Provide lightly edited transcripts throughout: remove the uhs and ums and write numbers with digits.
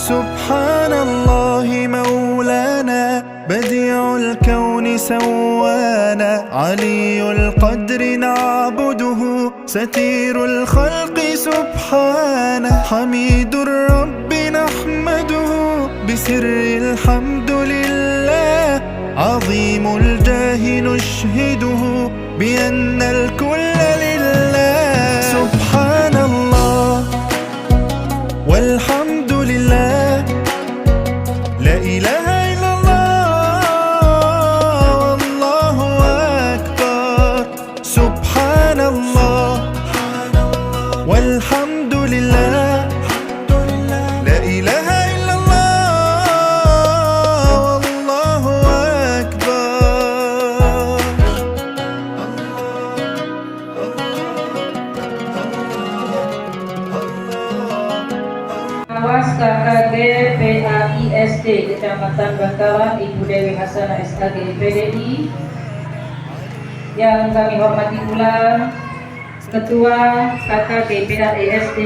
سبحان الله مولانا بديع الكون سوانا علي القدر نعبده ستير الخلق سبحانه حميد الرب نحمده بسر الحمد لله عظيم الجاه نشهده بأن الكل لله سبحان الله والحمد لله لا إله إلا الله والله أكبر سبحان الله والحمد لله لا إله إلا الله والله أكبر. Pengawas KKG PAISD Kecamatan Bangkalan Ibu Dewi Hasanah SKG PDI, yang kami hormati pula Ketua KKG PAISD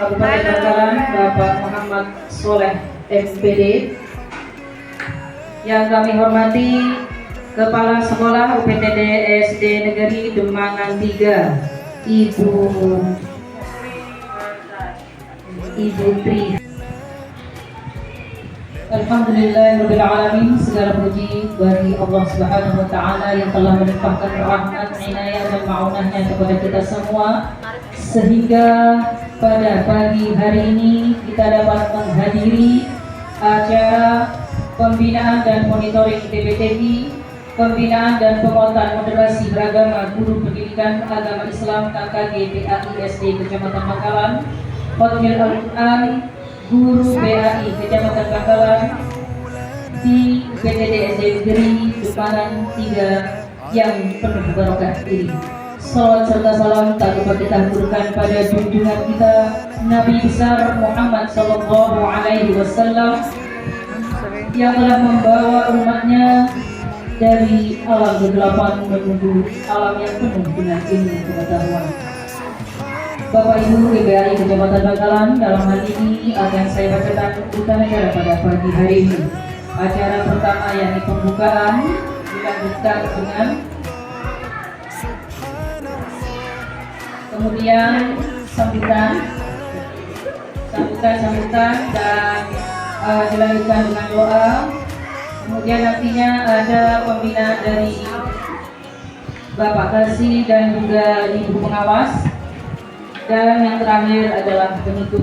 Kabupaten Bangkalan Bapak Muhammad Soleh MPD, yang kami hormati Kepala Sekolah UPTD SD Negeri Demangan 3 Ibu Tri. Alhamdulillahirabbil alamin, segala puji bagi Allah Subhanahu wa taala yang telah melimpahkan rahmat, inayah dan maunahnya kepada kita semua, sehingga pada pagi hari ini kita dapat menghadiri acara pembinaan dan monitoring TPTI, pembinaan dan penguatan moderasi beragama guru pendidikan agama Islam KKG PAISD Kecamatan Bangkalan, Khotmil Al-Quran Guru PAI Kecamatan Bangkalan di PTD SD Negeri Demangan 3 yang penuh barokah ini. Salawat serta salam tak lupa kita haturkan pada junjungan kita Nabi besar Muhammad Sallallahu Alaihi Wasallam yang telah membawa umatnya dari alam kegelapan menuju alam yang penuh dengan ilmu pengetahuan. Bapak Ibu GBI Kecamatan Bangkalan, dalam hal ini akan saya bacakan urutan acara pada pagi hari ini. Acara pertama yakni pembukaan dilanjutkan dengan kemudian sambutan dan dilanjutkan dengan doa. Kemudian nantinya ada pembinaan dari Bapak Kasih dan juga Ibu Pengawas. Dan yang terakhir adalah penutup.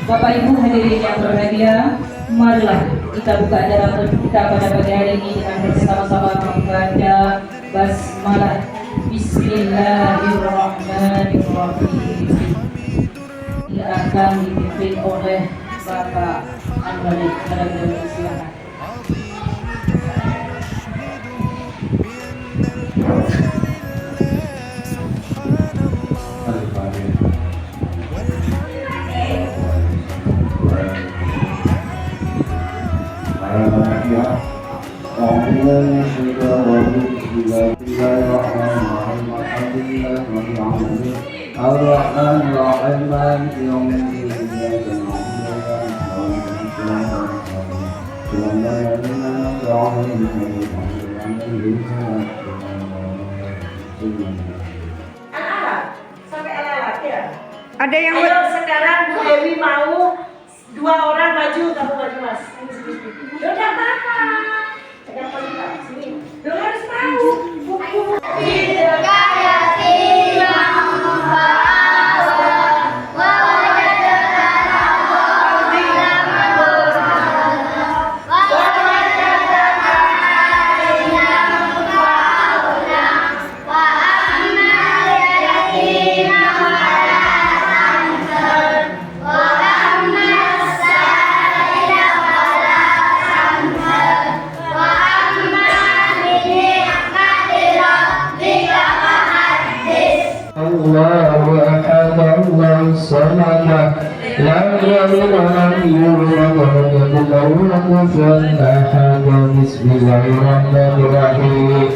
Bapak Ibu hadirin yang berbahagia, marilah kita buka acara kita pada pagi hari ini dengan bersama-sama membaca basmalah. Bismillahirrahmanirrahim. Yang akan dipimpin oleh Bapak Anwari. Silakan. Ada yang sekarang Bu Dewi mau 2 orang maju, kamu maju Mas. Udah apa-apa. Ada apa sini. Udah harus tahu. Allahu ahad Allahu samad lam yalid wa lam yulad wa lam yakul lahu kufuwan ahad. Bismillahirrahmanirrahim.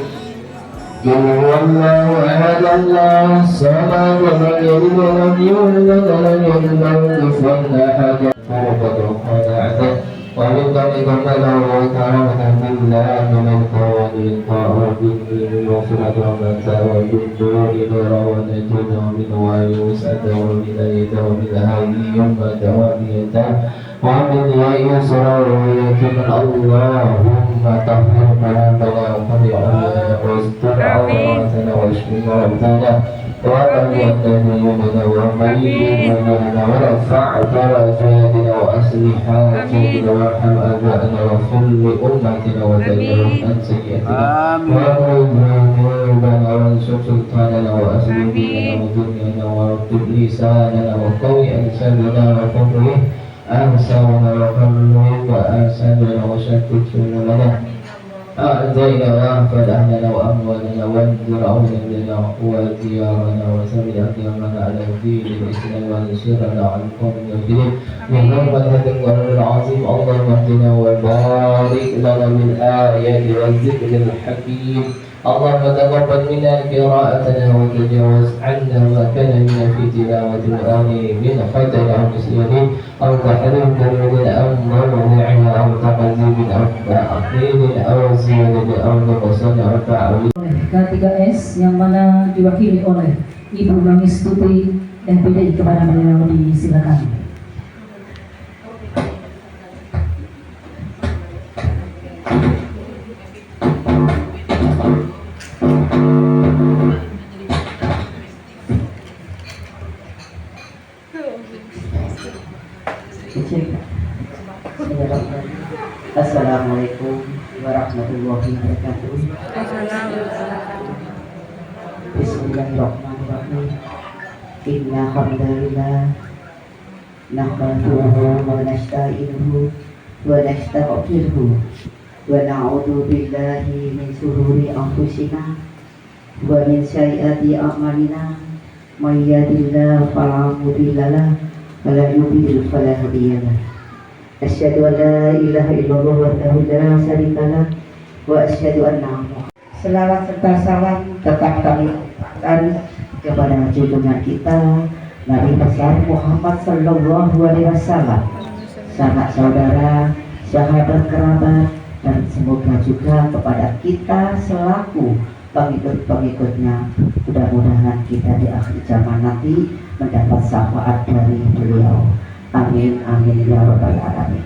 قل هو الله أحد الله الصمد لم يلد ولم يولد ولم يكن له كفوا أحد وقد قال أحد ومن ذلك له وكرامة بالله من القول القائل به وصلة ومتى وجدوا إلى ونجد ومن ويوسد ومن يد ومن هذه يمة ومن ومن يسر ويتم اللهم طهر قلوبنا وقضي عيوننا واستر عوراتنا واشف مرضانا وأبي النبينا وميتنا ورفع درجاتنا وأصلح حاجتنا وارحم آباءنا واغفر لأمتنا وتجرم عن سيئاتنا وأخرج ذنوبنا وانصر سلطاننا وأصلح ديننا ودنيانا ورتب لساننا وقوي ألساننا وفقه أنسانا وقرب وأنسانا وشتت شمولنا أعزينا واحفظ أهلنا وأموالنا وانزل أولادنا وديارنا وسبل أقدامنا على دين الإسلام وانصرنا على القوم الكافرين من حرمة هذا القرآن العظيم اللهم اهدنا وبارك لنا بالآيات والذكر الحكيم اللهم تقبل منا قراءتنا وتجاوز عنا ما كان منا في تلاوة القرآن من خطأ أو نسيان أو تحريف تلميذ أو موضع أو تقذيب أو تأخير أو زيادة أو نقصان أو تعويض. K3S yang mana diwakili oleh Ibu Mangistuti FPDI kepada beliau disilakan. Assalamualaikum warahmatullahi wabarakatuh. Bismillahirrahmanirrahim. Inna hamdalillah nahmaduhu wa nasta'inuhu wa nastaghfiruhu wa na'udzu billahi min shururi anfusina wa min sayyiati a'malina may yahdihillahu fala mudilla lahu wa la yudlil fala hadiya lahu. Asyhadu an la ilaha illallah wahdahu la syarika lah wa asyhadu anna Muhammadan. Selawat serta salam tetap kami ucapkan kepada junjungan kita Nabi besar Muhammad sallallahu alaihi wasallam, sanak saudara, sahabat kerabat, dan semoga juga kepada kita selaku pengikut-pengikutnya. Mudah-mudahan kita di akhir zaman nanti mendapat syafaat dari beliau. Amin, amin, ya rabbal alamin.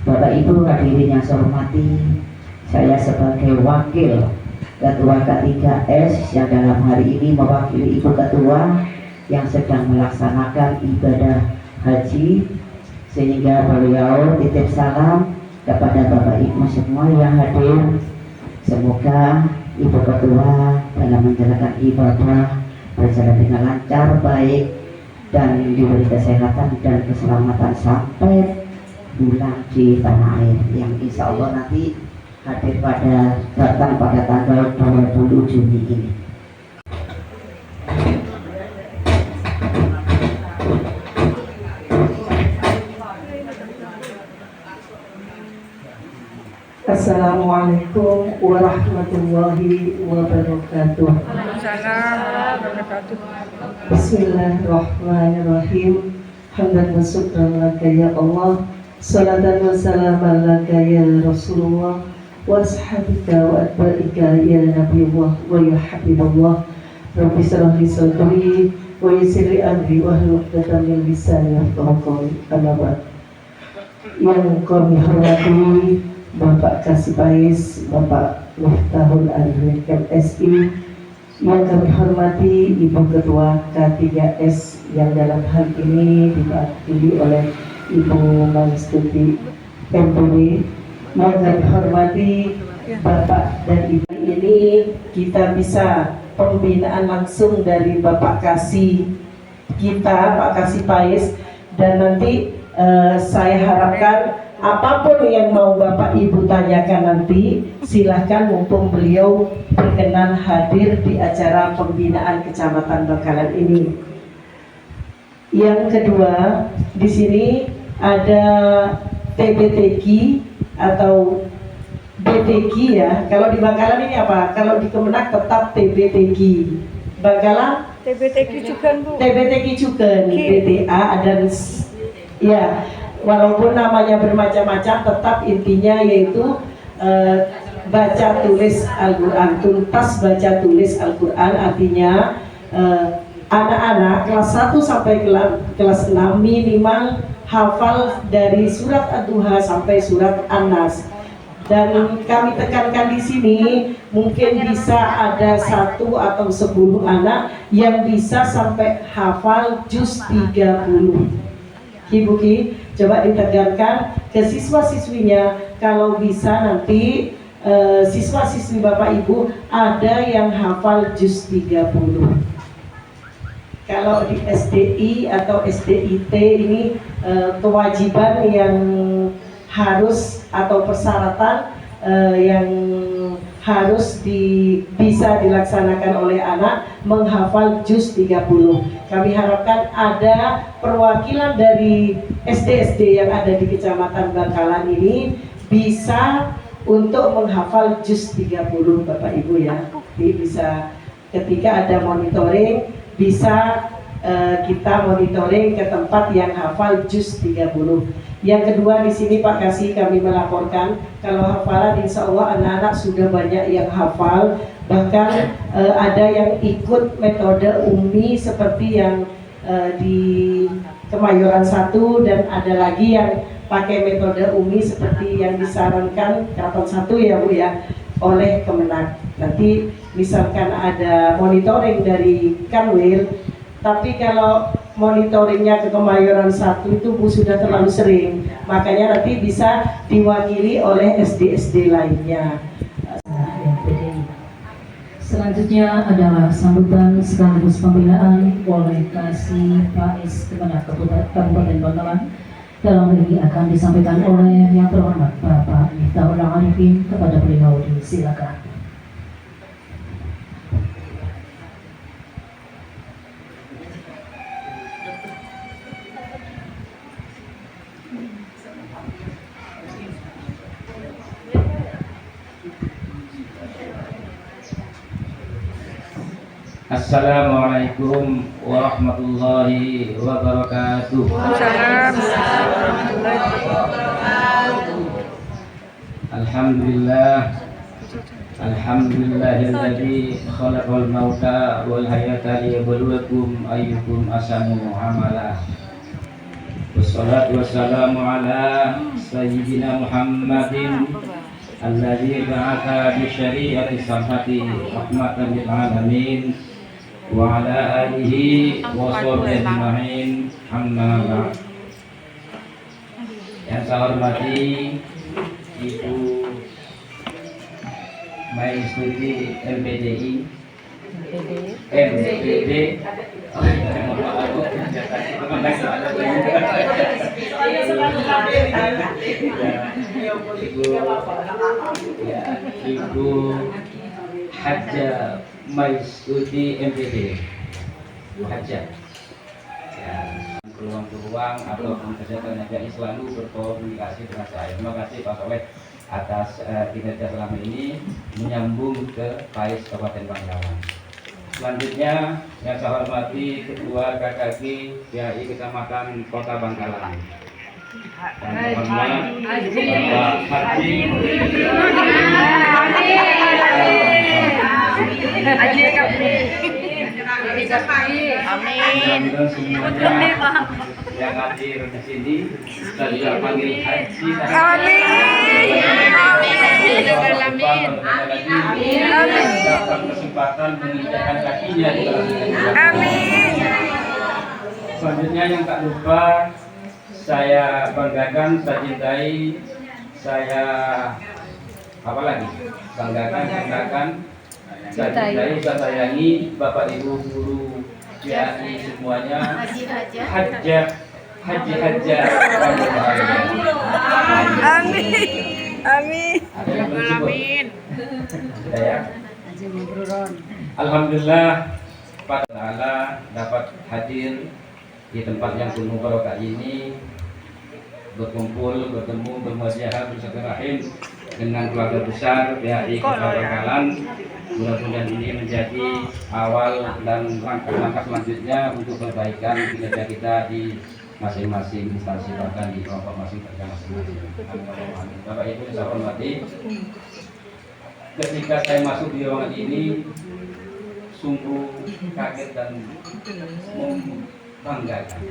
Bapak Ibu hadirin yang saya hormati, saya sebagai wakil Ketua K3S yang dalam hari ini mewakili Ibu Ketua yang sedang melaksanakan ibadah haji, sehingga beliau titip salam kepada Bapak Ibu semua yang hadir. Semoga Ibu Ketua dalam menjalankan ibadah berjalan dengan lancar, baik, dan diberi kesehatan dan keselamatan sampai pulang di tanah air yang insya Allah nanti hadir datang pada tanggal 20 Juni ini. Assalamualaikum warahmatullahi wabarakatuh. Bismillahirrahmanirrahim. Hamdan wa syukran laka ya Allah, salatan wa salaman laka ya Rasulullah, wa ashabika wa atba'ika ya Nabiullah wa ya Habibullah. Rabbi shrah li sadri wa yassir li amri wahlul 'uqdatam min lisani yafqahu qawli. Yang kami hormati Bapak Kasipais, Bapak Miftahul Arifin MSI, yang kami hormati Ibu Ketua K3S yang dalam hal ini diwakili oleh Ibu Mangistuti MPD, yang kami hormati Bapak dan Ibu. Ini kita bisa pembinaan langsung dari Bapak Kasih kita, Pak Kasipais, dan nanti saya harapkan apapun yang mau Bapak Ibu tanyakan nanti, silahkan mumpung beliau berkenan hadir di acara pembinaan Kecamatan Bakalan ini. Yang kedua, di sini ada TBTQ atau BTG ya. Kalau di Bangkalan ini apa? Kalau di Kemenak tetap TBTG. Bangkalan TBTQ juga Bu. TBTG juga nih, BTA dan ya, walaupun namanya bermacam-macam, tetap intinya yaitu baca tulis Al-Quran, tuntas baca tulis Al-Quran, artinya anak-anak kelas 1 sampai kelas 6 minimal hafal dari surat Ad-Duha sampai surat An-Nas. Dan kami tekankan di sini mungkin bisa ada 1 atau 10 anak yang bisa sampai hafal juz 30. Ibu Ki, coba ditekankan ke siswa-siswinya kalau bisa nanti siswa-siswi Bapak Ibu ada yang hafal juz 30. Kalau di SDI atau SDIT ini kewajiban yang harus atau persyaratan yang harus bisa dilaksanakan oleh anak menghafal juz 30. Kami harapkan ada perwakilan dari SD-SD yang ada di Kecamatan Bangkalan ini bisa untuk menghafal juz 30 Bapak Ibu ya. Jadi bisa ketika ada monitoring bisa kita monitoring ke tempat yang hafal juz 30. Yang kedua di sini Pak Kasih kami melaporkan kalau hafalan insya Allah anak-anak sudah banyak yang hafal, bahkan ada yang ikut metode UMI seperti yang di Kemayoran 1 dan ada lagi yang pakai metode UMI seperti yang disarankan Keraton 1 ya Bu ya oleh Kemenak. Nanti misalkan ada monitoring dari Kanwil, tapi kalau monitoringnya ke Kemayoran 1 itu Bu sudah terlalu sering, makanya nanti bisa diwakili oleh SD-SD lainnya. Selanjutnya adalah sambutan sekaligus pembinaan oleh Kasih Faiz Kemenak Kabupaten Bangkalan. Dalam hal ini akan disampaikan oleh yang terhormat Bapak Miftahul Arifin. Kepada beliau disilakan. Assalamualaikum warahmatullahi wabarakatuh. Alhamdulillah, alhamdulillahilladzi khalaqal mauta wal hayata liyabluwakum ayyukum ahsanu amala. Wassalatu wassalamu ala sayyidina Muhammadin alladzi ba'atha bi syari'ati samhati rahmatan lil alamin wa ala alihi wa sahbihi ajma'in, amma ba'd. Yang saya hormati Ibu Maistuti MPDI MPD Ibu Hajjah Maistuti MPD Hajjah ya, peluang-peluang ataupun kesehatan yang selalu berkomunikasi dengan saya. Terima kasih Pak Soleh atas kinerja selama ini menyambung ke Faiz Kabupaten Bangkalan. Selanjutnya yang saya hormati Ketua KKG GAI Kecamatan Kota Bangkalan. Dan terhormat Bapak Haji Amin. Semuanya yang hadir di sini kita juga panggil Haji. Amin. Dapat kesempatan menginjakkan kakinya di dalam Amin. Selanjutnya yang tak lupa saya banggakan, saya cintai, saya apa lagi? Banggakan, saya cintai, saya sayangi Bapak Ibu guru GAI semuanya. Hajjah. Amin. Ada yang amin. Ya. Alhamdulillah pada Allah dapat hadir di tempat yang penuh barokah ini, berkumpul, bertemu, bermuasyarah, bersilaturahim dengan keluarga besar PHI Kota Bangkalan. Mudah-mudahan ini menjadi awal dan langkah-langkah selanjutnya untuk perbaikan kinerja kita di masing-masing instansi, bahkan di kelompok masing-masing. Bapak Ibu yang saya hormati, ketika saya masuk di ruangan ini sungguh kaget dan membanggakan.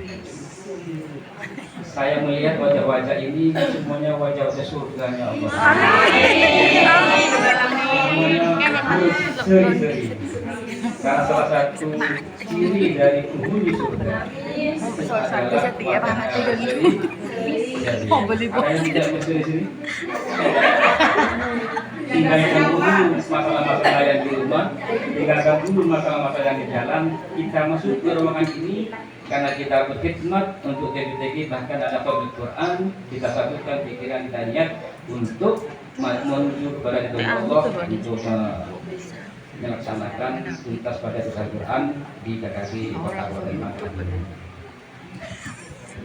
Saya melihat wajah-wajah ini semuanya wajah-wajah surganya Allah. Semuanya berseri-seri. Karena salah satu ciri dari penghuni surga adalah berseri. Ada yang tidak berseri-seri? Tinggalkan dulu masalah-masalah yang di rumah, tinggalkan dulu masalah-masalah yang di jalan. Kita masuk ke ruangan ini karena kita berkhidmat untuk TBTG, bahkan ada public Quran. Kita satukan pikiran kita niat untuk menuju kepada Allah untuk melaksanakan tuntas pada Al Quran di KKI Kota Bangkalan.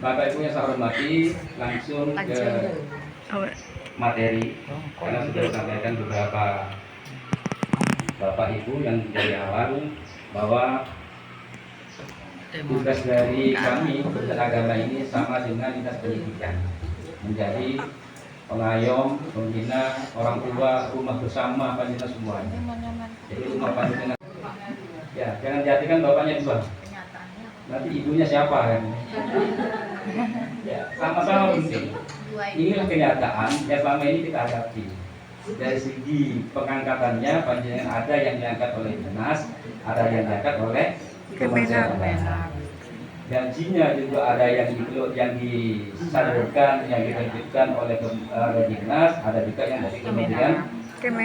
Bapak Ibu yang saya hormati, langsung ke materi, karena sudah disampaikan beberapa Bapak Ibu yang dari awal bahwa tugas dari kami beragama ini sama dengan dinas pendidikan, menjadi pengayom, pembina, orang tua, rumah bersama, panjenengan semuanya. Jadi rumah panjenengan, ya jangan jadikan bapaknya dua, nanti ibunya siapa kan? Ya sama-sama penting. Inilah kenyataan yang selama ini kita hadapi. Dari segi pengangkatannya, panjenengan ada yang diangkat oleh dinas, ada yang diangkat oleh Kementerian. Janjinya juga ada yang disalurkan, yang diterbitkan oleh dinas, ada juga yang dari Kementerian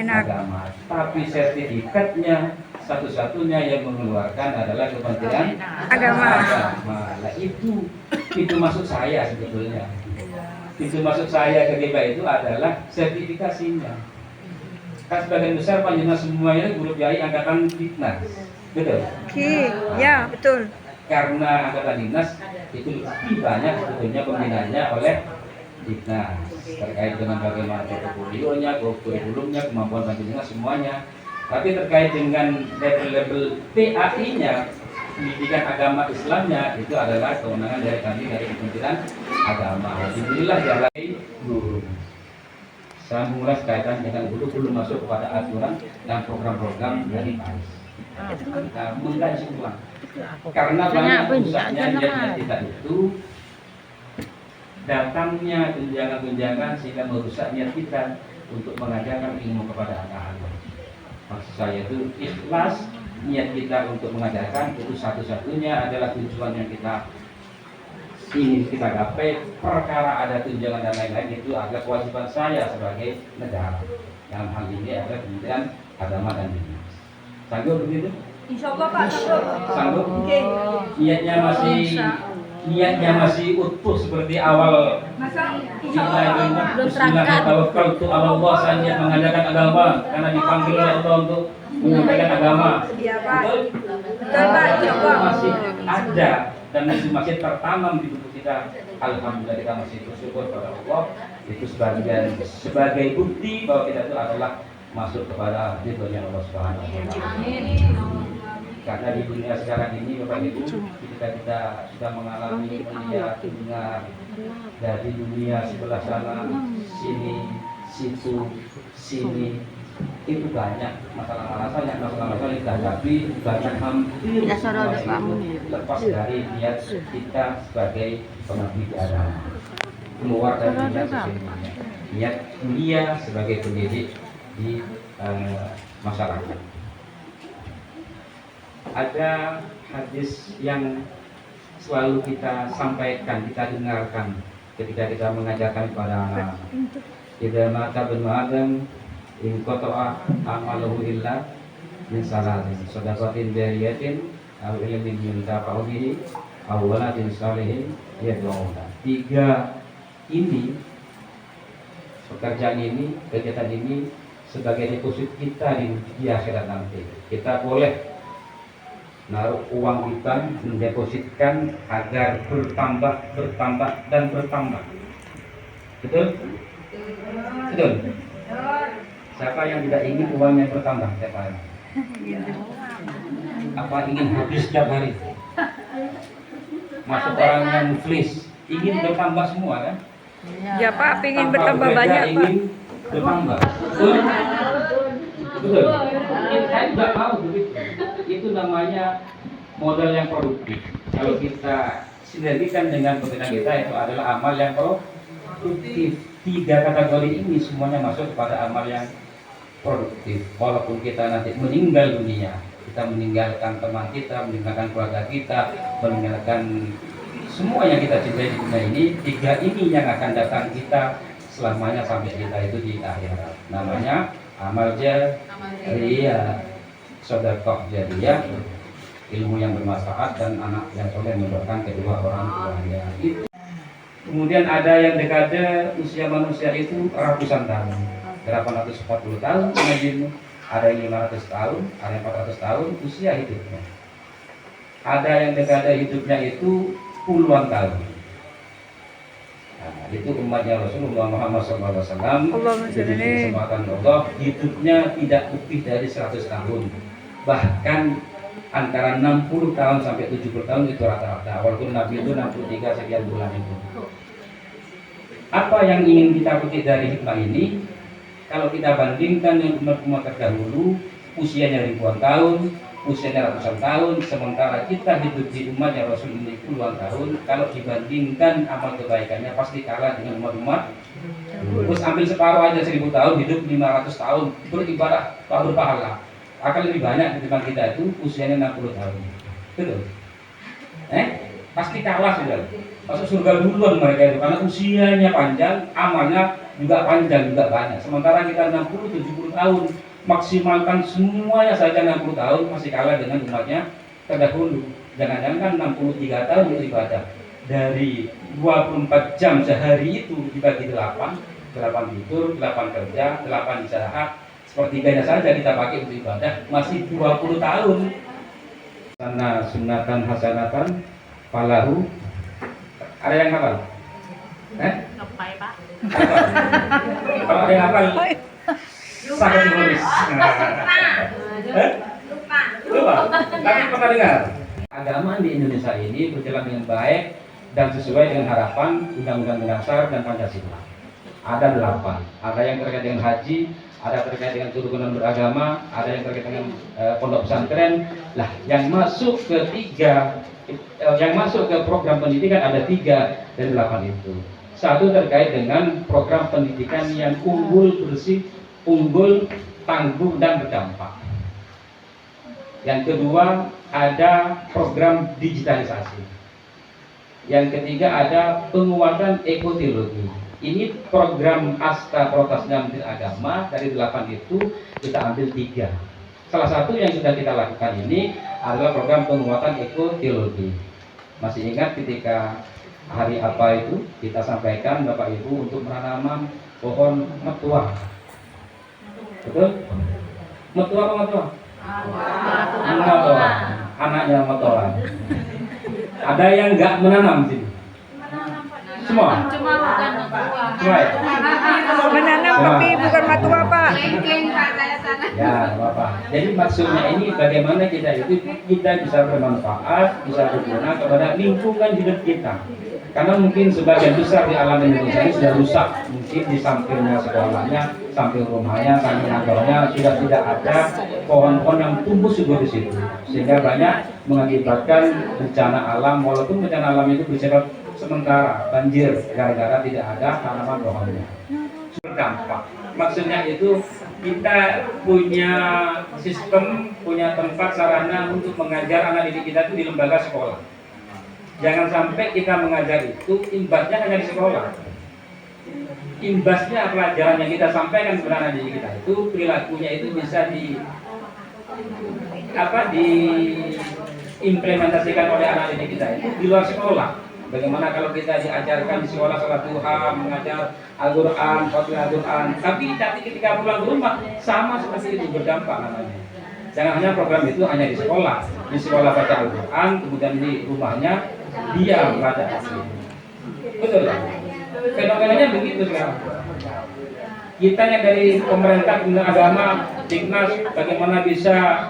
Agama. Tapi sertifikatnya satu-satunya yang mengeluarkan adalah Kementerian Agama. Nah, itu maksud saya sebetulnya. Pintu masuk saya ke GIBA itu adalah sertifikasinya. Kan sebagian besar panjenengan semuanya guru kiai angkatan dinas, betul? Ya betul. Karena angkatan dinas itu lebih banyak sebetulnya pembinaannya oleh dinas terkait dengan bagaimana portofolionya, kurikulumnya, kemampuan panjenengan semuanya. Tapi terkait dengan level-level PAI-nya, pendidikan agama Islamnya, itu adalah kewenangan dari kami dari Kementerian Agama. Alhamdulillah jalan guru. Saya mulai kaitan dengan guru belum masuk kepada aturan dan program-program dari PAIS. Kita mengkaji ulang. Karena banyak pusatnya yang tidak itu datangnya tunjangan-tunjangan sehingga merusak niat kita untuk mengajarkan ilmu kepada anak-anak. Maksud saya itu ikhlas niat kita untuk mengajarkan itu satu-satunya adalah tujuan yang kita ingin kita gapai. Perkara ada tunjangan dan lain-lain itu adalah kewajiban saya sebagai negara. Dalam hal ini adalah Kementerian Agama dan Dinas. Sanggup begitu? Insya Allah Pak Sanggup? Niatnya masih utuh seperti awal. Bismillahirrahmanirrahim. Allah, saya niat mengajarkan agama karena dipanggil oleh Allah untuk menyampaikan agama. Betul? Masih ada dan masih tertanam di tubuh kita. Alhamdulillah kita masih bersyukur kepada Allah. Itu sebagai bukti bahwa kita itu adalah masuk kepada ridhonya Allah Subhanahu wa taala. Karena di dunia sekarang ini Bapak Ibu, kita sudah mengalami melihat dengar dari dunia sebelah sana, sini, situ, sini, itu banyak masalah-masalah yang kita hadapi, bahkan hampir lepas dari niat kita sebagai pengabdi agama, keluar dari niat sesungguhnya, niat mulia sebagai pendidik di masyarakat. Ada hadis yang selalu kita sampaikan, kita dengarkan ketika kita mengajarkan kepada anak. Idza mata bin Adam in qata'a amaluhu illa min salatin shadaqatin jariyatin aw ilmin yuntafa'u bihi aw waladin shalihin yad'u. Tiga ini, pekerjaan ini, kegiatan ini sebagai deposit kita di akhirat nanti. Kita boleh naruh uang di bank, mendepositkan agar bertambah dan bertambah. Betul? Betul? Siapa yang tidak ingin uangnya bertambah tiap hari? Apa ingin habis setiap hari? Masuk orang yang muflis, ingin bertambah semua kan? Ya Pak, pengen Tanpa bertambah bekerja, banyak Pak. ingin bertambah. Betul? Betul. Saya tidak mau begitu. Itu namanya modal yang produktif. Kalau kita sinergikan dengan pekerjaan kita, itu adalah amal yang produktif. 3 kategori ini semuanya masuk kepada amal yang produktif. Walaupun kita nanti meninggal dunia, kita meninggalkan teman kita, meninggalkan keluarga kita, meninggalkan semua yang kita cintai di dunia ini, 3 ini yang akan datang kita selamanya sampai kita itu di akhirat. Namanya amal jariyah, sedekah jariyah, ilmu yang bermanfaat, dan anak yang soleh mendoakan kedua orang tuanya. Itu. Kemudian ada yang dekade usia manusia itu ratusan tahun, 840 tahun mengajimu, ada yang 500 tahun, ada yang 400 tahun usia hidupnya. Ada yang dekade hidupnya itu puluhan tahun. Nah, itu umatnya Rasulullah Muhammad SAW. Disebutkan Allah hidupnya tidak lebih dari 100 tahun, bahkan antara 60 tahun sampai 70 tahun itu rata-rata. Walaupun Nabi itu 63 sekian bulan itu. Apa yang ingin kita petik dari hikmah ini? Kalau kita bandingkan dengan umat-umat terdahulu, usianya ribuan tahun, usianya ratusan tahun, sementara kita hidup di umatnya Rasul ini puluhan tahun. Kalau dibandingkan amal kebaikannya pasti kalah dengan umat-umat. Terus ambil separuh aja 1000 tahun, hidup 500 tahun, beribadah, berpahala, akan lebih banyak ketimbang kita itu usianya 60 tahun. Betul? Pasti kalah sudah. Masuk surga duluan mereka itu karena usianya panjang, amalnya juga panjang, juga banyak. Sementara kita 60-70 tahun, maksimalkan semuanya saja 60 tahun masih kalah dengan umatnya terdahulu. Jangan-jangan kan 63 tahun beribadah. Dari 24 jam sehari itu dibagi 8 tidur, 8 kerja, 8 istirahat. Sepertiganya saja kita pakai untuk ibadah, masih 20 tahun. Sana sunatan hasanatan falahu. Ada yang hafal? Ngapai Pak? Kalau ada yang hafal, sangat ditulis. Lupa. Tapi pernah dengar? Agama di Indonesia ini berjalan dengan baik dan sesuai dengan harapan Undang-Undang Dasar dan Pancasila. Ada 8. Ada yang terkait dengan haji, ada terkait dengan kerukunan beragama, ada yang terkait dengan pondok pesantren. Lah, yang masuk ke program pendidikan ada 3 dari 8 itu. Satu terkait dengan program pendidikan yang unggul, bersih, unggul, tangguh, dan berdampak. Yang kedua ada program digitalisasi. Yang ketiga ada penguatan ekoteologi. Ini program Asta Protesnya Menteri Agama dari 8 itu kita ambil 3. Salah satu yang sudah kita lakukan ini adalah program penguatan ekoteologi. Masih ingat ketika hari apa itu kita sampaikan Bapak Ibu untuk menanam pohon metua. Betul? Metua apa metua? Metua. Anaknya metua. Ada yang nggak menanam sini? Semua? Semua ya? Menanam tapi bukan matua Pak. Ya, Bapak. Jadi maksudnya ini bagaimana kita bisa bermanfaat, bisa berguna kepada lingkungan hidup kita. Karena mungkin sebagian besar di alam Indonesia ini sudah rusak. Mungkin di sampingnya sekolahnya, samping rumahnya, samping kantornya sudah tidak ada pohon-pohon yang tumbuh subur di situ. Sehingga banyak mengakibatkan bencana alam, walaupun bencana alam itu bersifat sementara, banjir gara-gara tidak ada tanaman pohonnya. Berdampak. Maksudnya itu kita punya sistem, punya tempat sarana untuk mengajar anak didik kita itu di lembaga sekolah. Jangan sampai kita mengajar itu imbasnya hanya di sekolah. Imbasnya pelajaran yang kita sampaikan kepada anak didik kita itu perilakunya itu bisa diimplementasikan oleh anak didik kita itu di luar sekolah. Bagaimana kalau kita diajarkan di sekolah salat duha, mengajar Al-Quran, khotbah Al-Quran, tapi nanti ketika pulang ke rumah sama seperti itu, berdampak namanya. Jangan hanya program itu hanya di sekolah baca Al-Quran, kemudian di rumahnya dia belajar. Betul kan? Fenomenanya begitu sekarang. kita yang dari pemerintah Kementerian Agama, Dignas, bagaimana bisa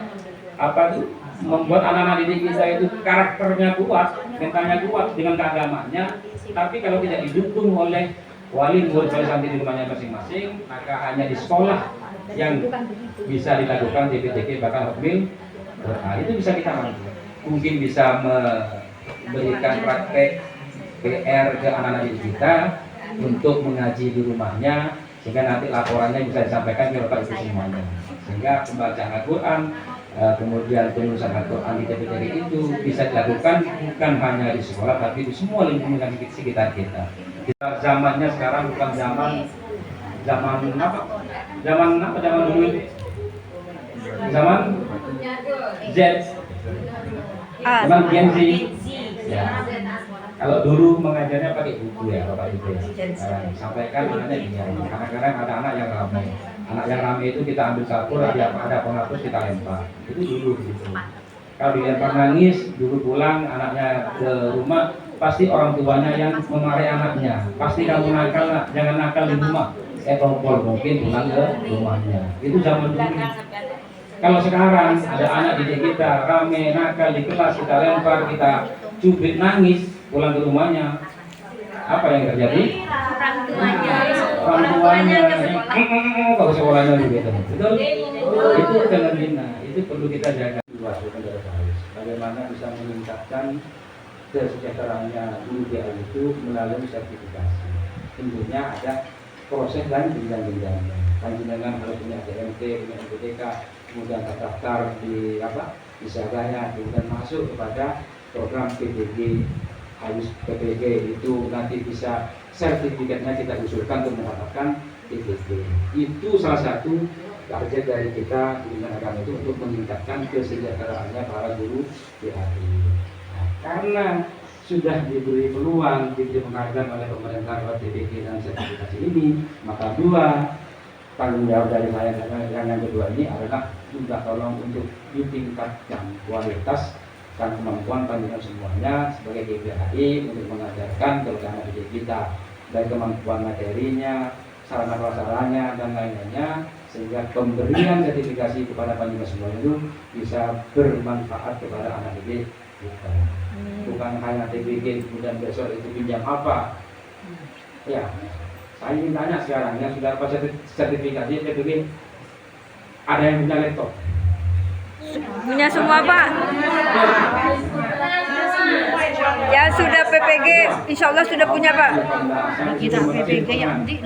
membuat anak-anak didik kita itu karakternya kuat, mentalnya kuat dengan keagamannya. Tapi kalau tidak didukung oleh wali murid wali santri di rumahnya masing-masing, maka hanya di sekolah yang bisa dilakukan DPTK bahkan hukmil. Itu bisa kita bantu. Mungkin bisa memberikan praktek PR ke anak-anak didik kita untuk mengaji di rumahnya, sehingga nanti laporannya bisa disampaikan ke Bapak Ibu semuanya. Sehingga pembacaan Al-Quran, kemudian penulisan Al-Quran di TPTK itu bisa dilakukan bukan hanya di sekolah, tapi di semua lingkungan di sekitar kita. Zamannya sekarang bukan zaman apa? Zaman dulu itu? Zaman Z, zaman Gen Z. Ya. Kalau dulu mengajarnya pakai buku ya Bapak Ibu. Sampaikan anaknya dia. Kadang-kadang ada anak yang ramai. Anak yang ramai itu kita ambil kapur, ada penghapus kita lempar. Itu dulu gitu. Kalau dilempar nangis, dulu pulang anaknya ke rumah, pasti orang tuanya yang memarahi anaknya. Pasti kamu nakal, jangan nakal di rumah. Topol mungkin pulang ke rumahnya. Itu zaman dulu. Kalau sekarang ada anak didik kita rame nakal di kelas, kita lempar, kita cubit nangis, pulang ke rumahnya, apa yang terjadi? Orang tuanya kalau sekolahnya begitu. Betul? Itu fenomena, itu perlu kita jaga. Bagaimana bisa meningkatkan kesejahteraannya guru BA itu melalui sertifikasi. Tentunya ada proses dan jenjang-jenjangnya. Panjenengan harus punya DMT, punya MPTK, kemudian terdaftar di isaganya, kemudian masuk kepada program PPG. Harus PPG itu nanti bisa sertifikatnya kita usulkan untuk mendapatkan PPG. Itu salah satu target dari kita di Kementerian Agama itu untuk meningkatkan kesejahteraannya para guru BAI. Nah, karena sudah diberi peluang, diberi penghargaan oleh pemerintah lewat PPG dan sertifikasi ini, maka dua tanggung jawab dari saya yang kedua ini adalah minta tolong untuk ditingkatkan kualitas dan kemampuan panjenengan semuanya sebagai GBHI untuk mengajarkan terutama didik kita dari kemampuan materinya, sarana prasaranya dan lain-lainnya, sehingga pemberian sertifikasi kepada panjenengan semuanya itu bisa bermanfaat kepada anak didik kita. Bukan hanya TBG kemudian besok itu pinjam apa. Ya, saya ingin tanya sekarang yang sudah dapat sertifikasi TBG, ada yang punya laptop? Punya semua Pak. Ya sudah PPG, insya Allah sudah punya Pak. Kita PPG yang penting.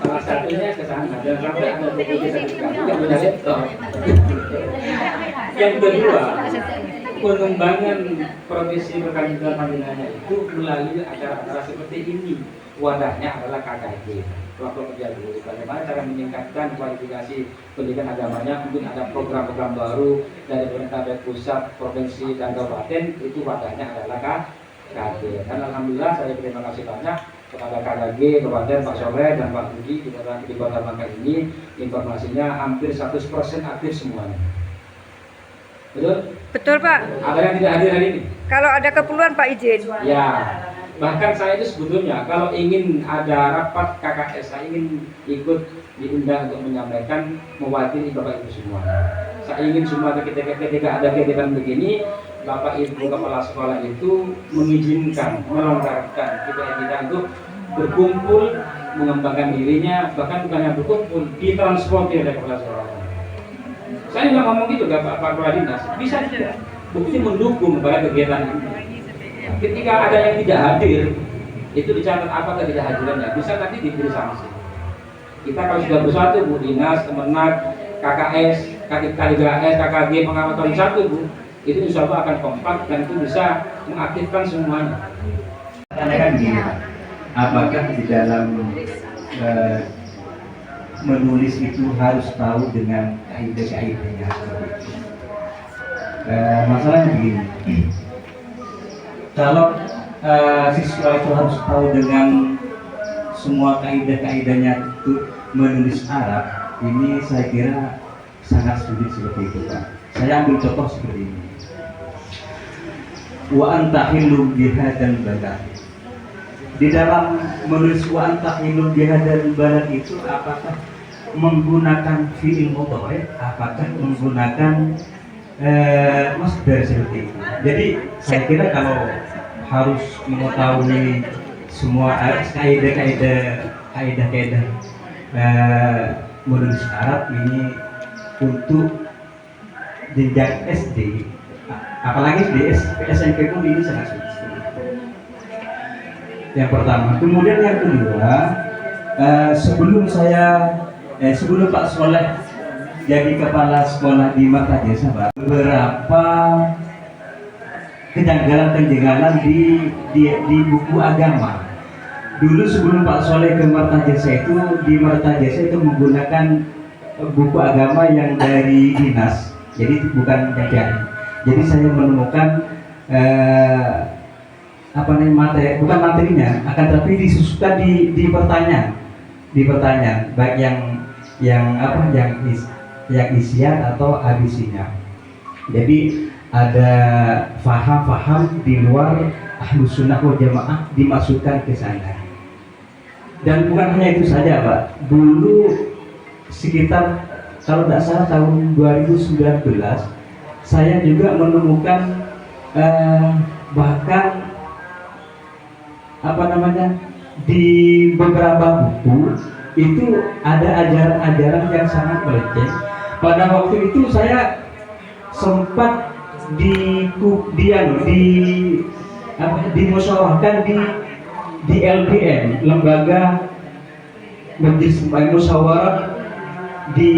Salah satunya ke sana, dan sampai ada PPG sertifikasi yang punya laptop. Yang kedua, pengembangan profesi berkelanjutan panjenengannya itu melalui acara-acara seperti ini. Wadahnya adalah KKG, kelompok kerja guru. Bagaimana cara meningkatkan kualifikasi pendidikan agamanya? Mungkin ada program-program baru dari pemerintah baik pusat, provinsi dan kabupaten. Itu wadahnya adalah KKG. Dan alhamdulillah saya terima kasih banyak kepada KKG, Kabupaten Pak Soleh dan Pak Budi di Kota Bangka ini. Informasinya hampir 100% aktif semuanya. Betul? Betul Pak. Ada yang tidak hadir hari ini? Kalau ada keperluan Pak izin. Ya, bahkan saya itu sebetulnya kalau ingin ada rapat KKS, saya ingin ikut diundang untuk menyampaikan mewakili Bapak Ibu semua. Saya ingin semua ketika ada kegiatan begini, Bapak Ibu kepala sekolah itu mengizinkan, melonggarkan kita untuk berkumpul, mengembangkan dirinya, bahkan bukan hanya berkumpul, ditransportir oleh kepala sekolah. Saya nggak ngomong gitu Pak Kepala Dinas, bisa tidak? Bukti mendukung pada kegiatan ini. Ketika ada yang tidak hadir, itu dicatat apa ketidakhadirannya, bisa nanti diberi sanksi. Kita kalau sudah bersatu Bu Dinas, Kemenak, KKS, KKS, KKG, pengamatan satu Bu, itu insya Allah akan kompak dan itu bisa mengaktifkan semuanya. Tanyakan gini, apakah di dalam menulis itu harus tahu dengan kaidah-kaidahnya? Masalahnya begini, kalau siswa itu harus tahu dengan semua kaidah-kaidahnya itu menulis Arab, ini saya kira sangat sulit seperti itu Pak. Saya ambil contoh seperti ini. Wa anta hillu bihadzal balad. di dalam menulis wa antahilul bihadzal balad itu apakah menggunakan fi'il mudhari, apakah menggunakan masdar seperti itu. Jadi saya kira kalau harus mengetahui semua kaidah-kaidah menulis Arab ini untuk jenjang SD, apalagi di SMP pun ini sangat sulit. Yang pertama, kemudian yang kedua, sebelum Pak Soleh jadi kepala sekolah di Martajasa, Pak, beberapa kejanggalan di buku agama. Dulu sebelum Pak Soleh ke Martajasa itu, di Martajasa itu menggunakan buku agama yang dari dinas, jadi bukan jajan. Jadi saya menemukan bukan materinya, akan tapi disusukan di pertanyaan, baik yang isian atau abisinya. Jadi ada faham-faham di luar Ahlus Sunnah wal Jamaah dimasukkan ke sana. Dan bukan hanya itu saja, Pak. Dulu sekitar kalau tidak salah tahun 2019 saya juga menemukan bahkan di beberapa buku itu ada ajaran-ajaran yang sangat meleceh. Pada waktu itu saya sempat dimusyawarahkan di LPM, lembaga Majelis Musyawarah di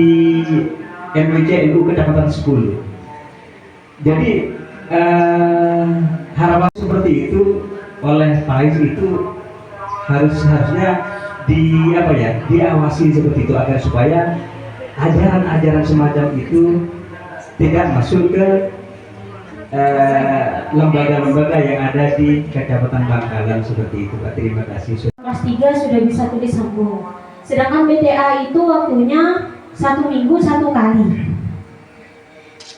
MWC NU Kecamatan 10. Jadi harapan seperti itu oleh Faiz itu harusnya diawasi seperti itu, agar supaya ajaran-ajaran semacam itu tidak masuk ke lembaga-lembaga yang ada di Kecamatan Bangkalan seperti itu, Pak. Terima kasih. Kelas 3 sudah bisa tulis sambung. Sedangkan BTA itu waktunya 1 minggu 1 kali.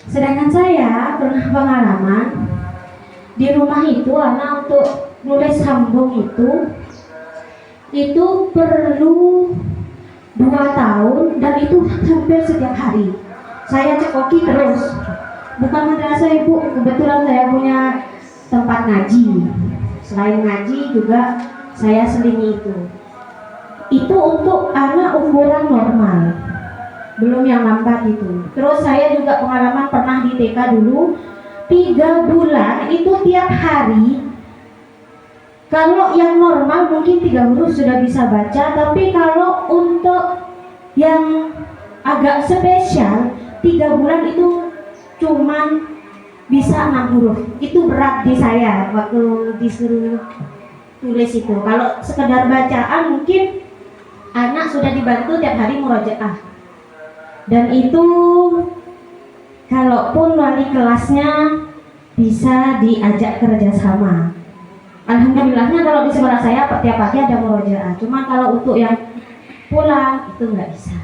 Sedangkan saya pernah pengalaman di rumah itu, anak untuk nulis sambung itu perlu 2 tahun dan itu hampir setiap hari. Saya cekoki terus. Bukan madrasah, Ibu, kebetulan saya punya tempat ngaji. Selain ngaji juga saya selingi itu. Itu untuk anak umuran normal, belum yang lambat itu. Terus saya juga pengalaman pernah di TK dulu 3 bulan itu tiap hari. Kalau yang normal mungkin 3 huruf sudah bisa baca, tapi kalau untuk yang agak spesial 3 bulan itu cuman bisa 6 huruf. Itu berat di saya waktu disuruh tulis itu. Kalau sekedar bacaan mungkin anak sudah dibantu tiap hari murojaah. Dan itu kalaupun wali kelasnya bisa diajak kerjasama. Alhamdulillahnya kalau di sekolah saya tiap pagi ada murojaah. Cuma kalau untuk yang pulang itu nggak bisa.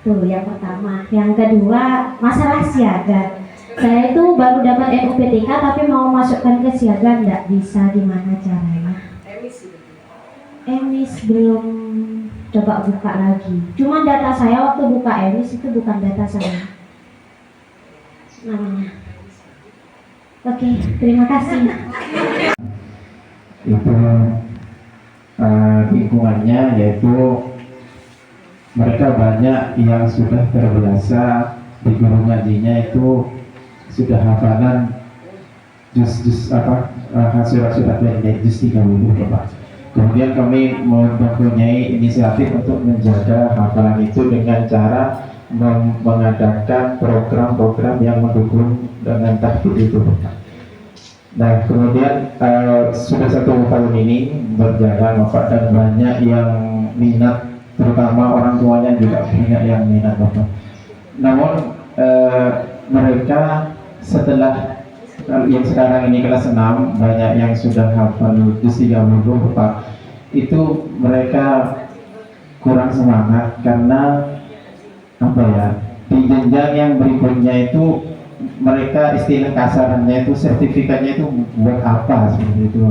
Tuh yang pertama. Yang kedua, masalah siaga. Saya itu baru dapat NUPTK tapi mau masukkan ke siaga nggak bisa. Gimana caranya? Emis belum coba buka lagi. Cuma data saya waktu buka Emis itu bukan data saya namanya. Oke, terima kasih. Itu lingkungannya, yaitu mereka banyak yang sudah terbiasa di guru ngajinya itu sudah hafalan hasil pendek juz 30, Pak. Kemudian kami mempunyai inisiatif untuk menjaga hafalan itu dengan cara mengadakan program-program yang mendukung dengan tahfidz itu, Pak. Nah, kemudian sudah 1 tahun ini berjalan, Bapak, dan banyak yang minat, terutama orang tuanya juga banyak yang minat, Bapak. Namun mereka setelah yang sekarang ini kelas 6 banyak yang sudah hafal juz 30, Bapak. Itu mereka kurang semangat karena di jenjang yang berikutnya itu mereka istilah kasarannya itu sertifikatnya itu buat apa seperti itu.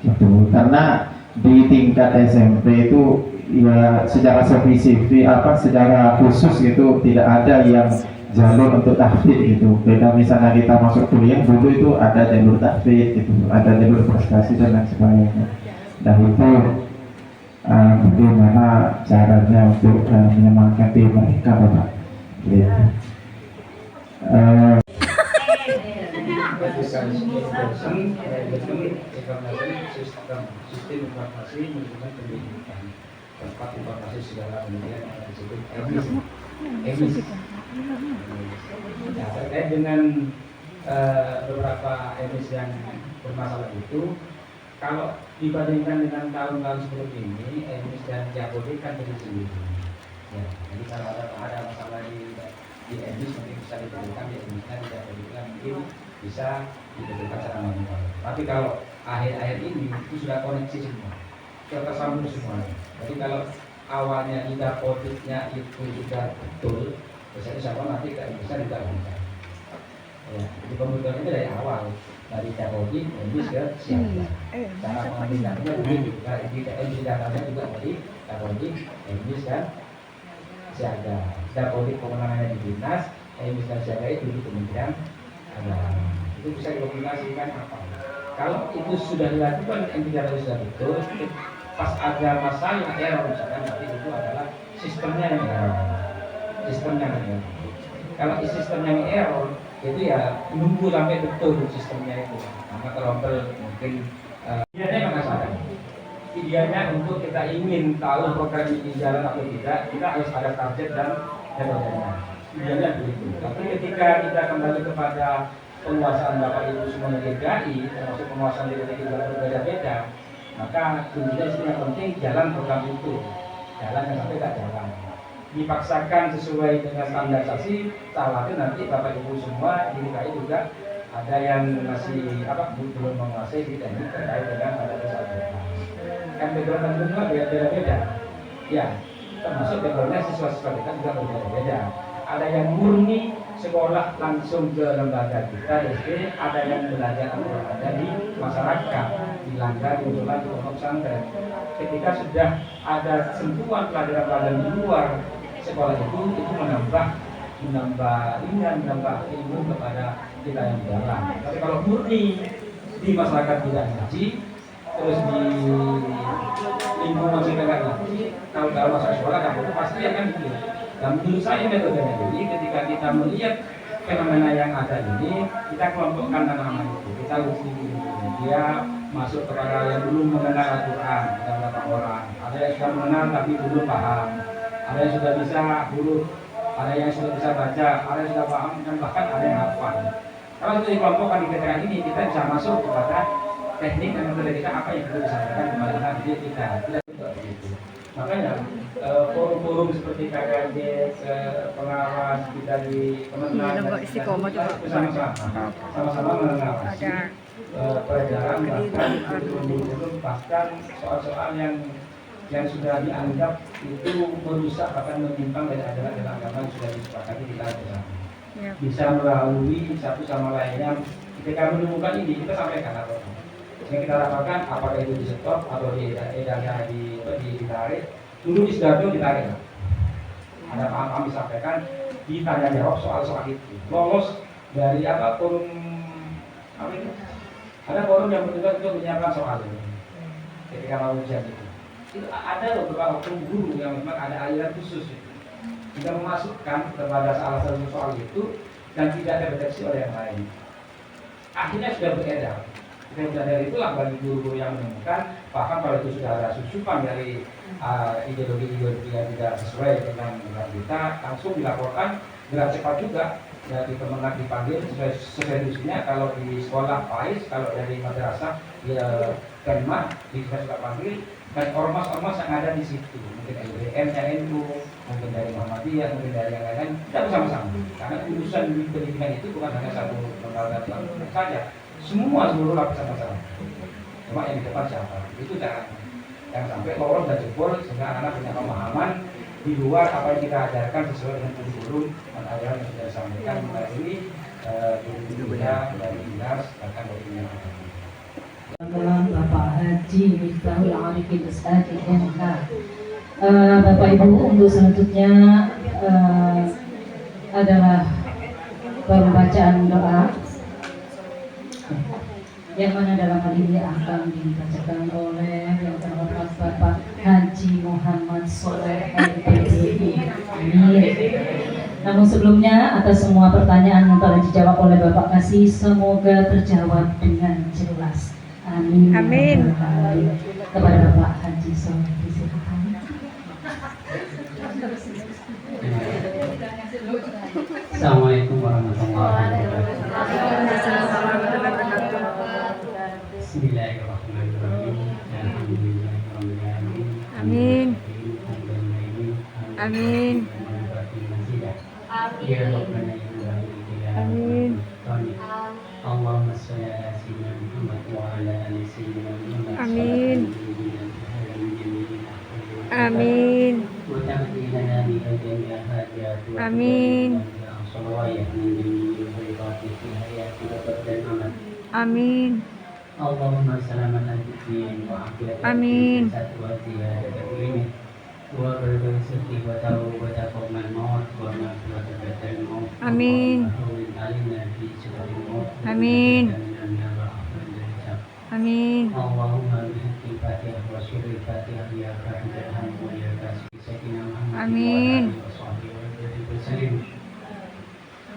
gitu. Karena di tingkat SMP itu ya secara secara khusus gitu tidak ada yang jalur untuk tahfidz gitu. Beda misalnya kita masuk kuliah dulu itu ada jalur tahfidz gitu, ada jalur prestasi dan lain sebagainya. Dan itu bagaimana caranya untuk menyemangati mereka, Bapak? Gitu. Sistem informasi manajemen pendidikan, tempat informasi segala kemudian disebut EMIS. Nah, terkait dengan beberapa EMIS yang bermasalah itu, kalau dibandingkan dengan tahun-tahun sebelum ini, EMIS dan Jabodetabek kan jadi sendiri. Ya, jadi kalau ada masalah di EMIS mungkin bisa ditentukan, di EMIS-nya tidak ditentukan, mungkin bisa ditentukan secara manual. Tapi kalau akhir-akhir ini itu sudah koneksi semua, tersambung semuanya. Jadi kalau awalnya Dapotiknya itu sudah betul, biasanya siapa nanti tidak bisa digabungkan. Ya, jadi pembukaan itu dari awal, dari Dapotik, EMIS ke siapa. Cara pengambilannya begitu. Di EMIS datanya juga dari Dapotik, EMIS dan Siaga. Dapodik kewenangannya di dinas, EMIS dan Siaga itu di Kementerian Agama. Itu bisa dikomunikasikan apa? Kalau itu sudah dilakukan, NPK sudah betul, pas ada masalah error misalkan, nanti itu adalah sistemnya yang error. Sistemnya yang error. Kalau sistemnya yang error, itu ya nunggu sampai betul sistemnya itu. Maka terompel mungkin ideanya nggak salah. Ideanya untuk kita ingin tahu program ini jalan atau tidak, kita harus ada target dan metodenya. Ideanya begitu. Tapi ketika kita kembali kepada penguasaan Bapak Ibu semua di DKI, termasuk penguasaan di DKI juga berbeda-beda, maka kuncinya yang penting jalan program itu, jalan yang sampai tak jalan. Dipaksakan sesuai dengan standarisasi, salahnya nanti Bapak Ibu semua di DKI juga ada yang masih belum menguasai di teknik terkait dengan ada kesalahan. Kan background semua beda-beda, ya, termasuk backgroundnya siswa-siswa kita juga berbeda-beda. Ada yang murni sekolah langsung ke lembaga kita SD, ada yang belajar ada di masyarakat, di langgar, di musola, di pondok pesantren. Ketika sudah ada sentuhan pelajaran-pelajaran di luar sekolah itu menambah ringan, menambah ilmu kepada kita yang di dalam. Tapi kalau murni di masyarakat tidak ngaji, terus di lingkungan kita nggak ngaji, kalau dalam masa sekolah kan pasti akan gitu. Dan menurut saya metodenya ini, ketika kita melihat fenomena yang ada ini, kita kelompokkan nama itu. Kita uji dia masuk kepada yang belum mengenal Al-Quran, ada beberapa orang. Ada yang sudah mengenal tapi belum paham. Ada yang sudah bisa huruf, ada yang sudah bisa baca, ada yang sudah paham, dan bahkan ada yang hafal. Kalau itu dikelompokkan di keterangan ini, kita bisa masuk kepada teknik dan metode kita apa yang perlu disampaikan kepada diri kita. Tidak begitu. Makanya forum-forum seperti KKJ, pengawas kita di Kementerian sama-sama mengawasi pelajaran bahkan soal-soal yang sudah dianggap itu merusak bahkan menyimpang dari ajaran agama yang sudah disepakati kita bersama. Bisa melalui satu sama lainnya. Ketika menemukan ini kita sampaikan apa yang kita rapatkan, apakah itu di stop atau edarnya ditarik. Dulu di Sidoarjo ditarik, ada paham disampaikan, ditanya jawab soal itu, lolos dari forum itu, ada forum yang bertugas untuk menyiapkan soal ini ketika mau ujian itu ada beberapa oknum guru yang memang ada aliran khusus itu, tidak memasukkan kepada salah satu soal itu dan tidak terdeteksi oleh yang lain, akhirnya sudah beredar. Dan dari itulah bagi guru-guru yang menemukan, bahkan kalau itu sudah ada susupan dari ideologi yang tidak sesuai dengan kita, langsung dilaporkan, gerak cepat juga. Dari Kemenag dipanggil sesuai tugasnya. Kalau di sekolah PAIS, kalau dari madrasah Penma kita juga panggil, dan ormas-ormas yang ada di situ, mungkin LDM, NU, mungkin dari Muhammadiyah, mungkin dari yang lain-lain, kita bersama-sama. Karena urusan di pendidikan itu bukan hanya satu lembaga saja. Semua seluruh lapisan masyarakat. Cuma yang di depan siapa? Itu caranya. Yang sampai lolos dan jebol sehingga anak punya pemahaman di luar apa yang kita ajarkan sesuai dengan kurikulum dan ajaran yang sudah disampaikan melalui guru-guru dari dinas bahkan dari yang Bapak Head Haji Miftahul Arifin Ustadz MK. Bapak Ibu, untuk selanjutnya adalah pembacaan doa yang mana dalam hal ini akan dibacakan oleh yang terhormat Bapak Haji Muhammad Soleh MPDI. Amin. Namun sebelumnya, atas semua pertanyaan yang telah dijawab oleh Bapak Kasih, semoga terjawab dengan jelas. Amin. Amin. Kepada Bapak Haji Soleh, disilakan. Assalamualaikum warahmatullahi wabarakatuh. Bismillahirrahmanirrahim. Alhamdulillahirrahmanirrahim. Amin. Amin. Amin. Allahumma shalli ala sayyidina Muhammad wa ala ali sayyidina Muhammad. Amin. Amin. Amin. Amin. Allahumma salamatan fiddin wa afiyatan Amin. wa ziyadatan ilmin wa barakatuh wa tawbatan min maut wa maghfiratan min maut. Amin. Amin. Amin. Allahumma bihaqqi Fatihah wa syirri Fatihah ya Fatihah wa ya Kasih Sayyidina Muhammad. Amin.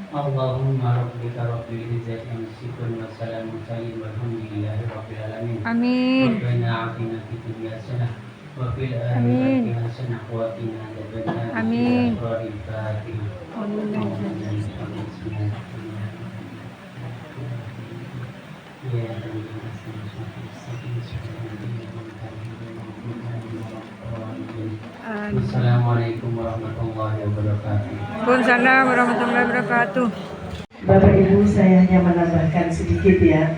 Allahumma rabbika rabbil izzati amma yasifun wa salamun walhamdulillahi rabbil alamin. Amin. Rabbana atina fid dunya hasanah wa fil Amin. akhirati hasanah wa qina adzabannar. Amin. Assalamualaikum warahmatullahi wabarakatuh. Waalaikumsalam warahmatullahi wabarakatuh. Bapak Ibu, saya hanya menambahkan sedikit ya.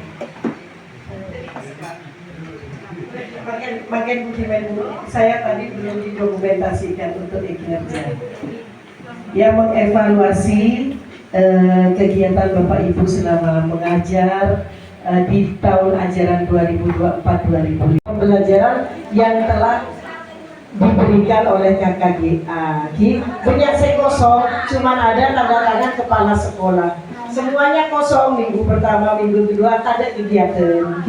Makin budiman saya tadi belum didokumentasikan untuk kinerja. Yang mengevaluasi kegiatan Bapak Ibu selama mengajar di tahun ajaran 2024-2025. Pembelajaran yang telah diberikan oleh KKGA. Banyak saya kosong, cuman ada tanda tangan kepala sekolah. Semuanya kosong, minggu pertama, minggu kedua tak ada kegiatan.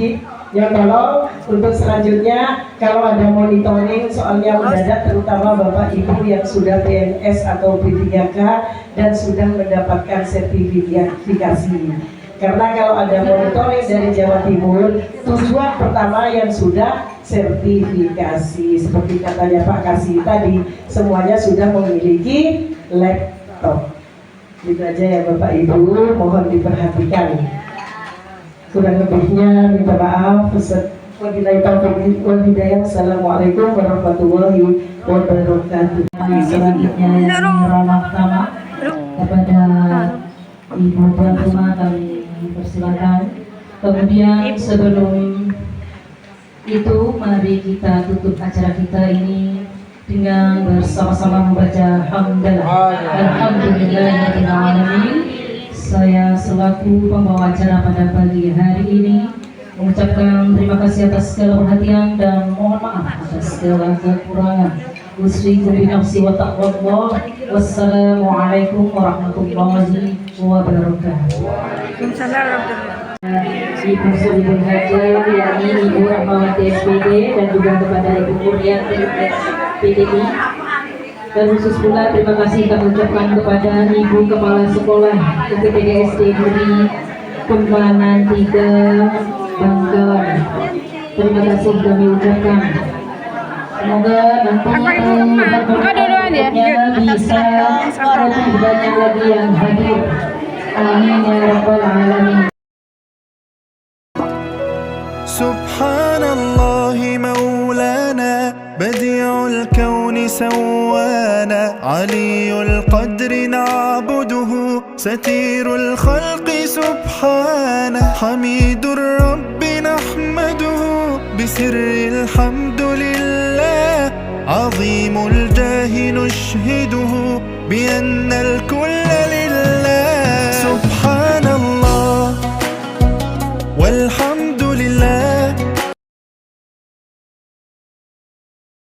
Yang tolong untuk selanjutnya kalau ada monitoring soalnya mendadak, terutama Bapak Ibu yang sudah PNS atau P3K dan sudah mendapatkan sertifikasi. Karena kalau ada monitoring dari Jawa Timur, tujuan pertama yang sudah sertifikasi, seperti katanya Pak Kasih tadi, semuanya sudah memiliki laptop. Itu aja ya Bapak Ibu, mohon diperhatikan. Kurang lebihnya minta maaf. Wabillahi taufiq wal hidayah. Assalamualaikum warahmatullahi wabarakatuh. Selanjutnya yang ramah tamah kepada Ibu tuan rumah kami persilakan. Kemudian sebelum itu mari kita tutup acara kita ini dengan bersama-sama membaca hamdalah. Alhamdulillahirabbil alamin. Saya selaku pembawa acara pada pagi hari ini mengucapkan terima kasih atas segala perhatian dan mohon maaf atas segala kekurangan. Usyriku bi nafsi wa taqwallah. Wassalamualaikum warahmatullahi wabarakatuh. Waalaikumsalam warahmatullahi. Ibu Sulibun Hajar, yakni Ibu Rahmawati SPD dan juga kepada Ibu Kurniati SPDI. Dan khusus pula terima kasih kami ucapkan kepada Ibu Kepala Sekolah UPTD SD Budi Kembangan 3 Bangkalan. Terima kasih kami ucapkan. Semoga nanti bisa lebih banyak lagi yang hadir. Amin ya rabbal alamin. Subhanallah مولانا بديع الكون سوانا علي القدر نعبده ستير الخلق سبحانه حميد الرب نحمده بسر الحمد لله عظيم الجاه نشهده بأن الكون